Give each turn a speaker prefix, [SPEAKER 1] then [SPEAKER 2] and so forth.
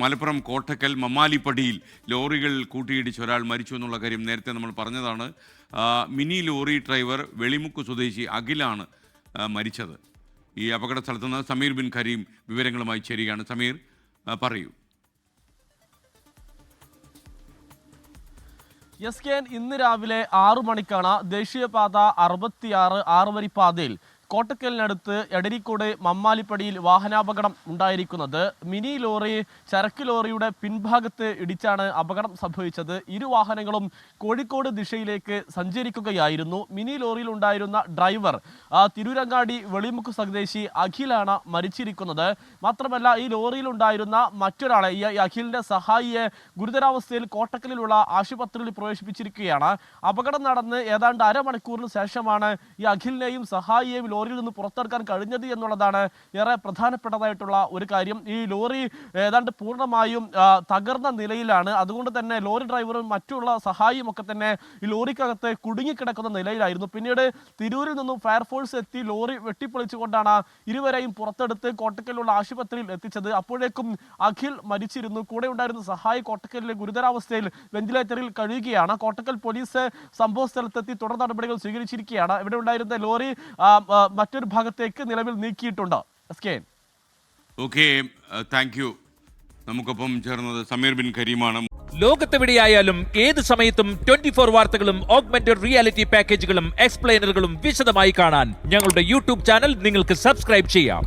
[SPEAKER 1] മലപ്പുറം കോട്ടക്കൽ മമ്മാലിപ്പടിയിൽ ലോറികൾ കൂട്ടിയിടിച്ച് ഒരാൾ മരിച്ചു എന്നുള്ള കാര്യം നേരത്തെ നമ്മൾ പറഞ്ഞതാണ്. മിനി ലോറി ഡ്രൈവർ വെളിമുക്ക് സ്വദേശി അഖിലാണ് മരിച്ചത്. ഈ അപകട സ്ഥലത്ത് നിന്ന് സമീർ ബിൻ കരീം വിവരങ്ങളുമായി ചേരുകയാണ്. സമീർ, പറയൂ.
[SPEAKER 2] ഇന്ന് രാവിലെ 6 മണിക്കാണ് ദേശീയപാത 66 ആറുവരിപ്പാതയിൽ കോട്ടക്കലിനടുത്ത് എടരിക്കോട് മമ്മാലിപ്പടിയിൽ വാഹനാപകടം ഉണ്ടായിരിക്കുന്നത്. മിനി ലോറി ചരക്ക് ലോറിയുടെ പിൻഭാഗത്ത് ഇടിച്ചാണ് അപകടം സംഭവിച്ചത്. ഇരു വാഹനങ്ങളും കോഴിക്കോട് ദിശയിലേക്ക് സഞ്ചരിക്കുകയായിരുന്നു. മിനി ലോറിയിൽ ഉണ്ടായിരുന്ന ഡ്രൈവർ തിരൂരങ്ങാടി വെളിമുക്ക് സ്വദേശി അഖിലാണ് മരിച്ചിരിക്കുന്നത്. മാത്രമല്ല, ഈ ലോറിയിൽ ഉണ്ടായിരുന്ന മറ്റൊരാളെ, ഈ അഖിലിന്റെ സഹായിയെ ഗുരുതരാവസ്ഥയിൽ കോട്ടക്കലിലുള്ള ആശുപത്രിയിൽ പ്രവേശിപ്പിച്ചിരിക്കുകയാണ്. അപകടം നടന്ന് ഏതാണ്ട് അരമണിക്കൂറിന് ശേഷമാണ് ഈ അഖിലിനെയും സഹായിയെയും ലോറിയിൽ നിന്ന് പുറത്തെടുക്കാൻ കഴിഞ്ഞത് എന്നുള്ളതാണ് ഏറെ പ്രധാനപ്പെട്ടതായിട്ടുള്ള ഒരു കാര്യം. ഈ ലോറി ഏതാണ്ട് പൂർണ്ണമായും തകർന്ന നിലയിലാണ്. അതുകൊണ്ട് തന്നെ ലോറി ഡ്രൈവറും മറ്റുള്ള സഹായിയും ഒക്കെ തന്നെ ഈ ലോറിക്കകത്ത് കുടുങ്ങിക്കിടക്കുന്ന നിലയിലായിരുന്നു. പിന്നീട് തിരൂരിൽ നിന്നും ഫയർഫോഴ്സ് എത്തി ലോറി വെട്ടിപ്പൊളിച്ചുകൊണ്ടാണ് ഇരുവരെയും പുറത്തെടുത്ത് കോട്ടക്കലിലുള്ള ആശുപത്രിയിൽ എത്തിച്ചത്. അപ്പോഴേക്കും അഖിൽ മരിച്ചിരുന്നു. കൂടെ ഉണ്ടായിരുന്ന സഹായി കോട്ടക്കലിലെ ഗുരുതരാവസ്ഥയിൽ വെന്റിലേറ്ററിൽ കഴിയുകയാണ്. കോട്ടക്കൽ പോലീസ് സംഭവ സ്ഥലത്തെത്തി തുടർ നടപടികൾ സ്വീകരിച്ചിരിക്കുകയാണ്. ഇവിടെ ഉണ്ടായിരുന്ന ലോറി മറ്റൊരു ഭാഗത്തേക്ക് നിലവിൽ നീക്കിയിട്ടുണ്ട്.
[SPEAKER 1] Okay, thank you. നമുക്കൊപ്പം ചേർന്നത് സമീർ ബിൻ കരീമാണ്.
[SPEAKER 3] ലോകത്തെവിടെയായാലും ഏത് സമയത്തും 24 വാർത്തകളും ഓഗ്മെന്റഡ് റിയാലിറ്റി പാക്കേജുകളും എക്സ്പ്ലെയിനറുകളും വിശദമായി കാണാൻ ഞങ്ങളുടെ യൂട്യൂബ് ചാനൽ നിങ്ങൾക്ക് സബ്സ്ക്രൈബ് ചെയ്യാം.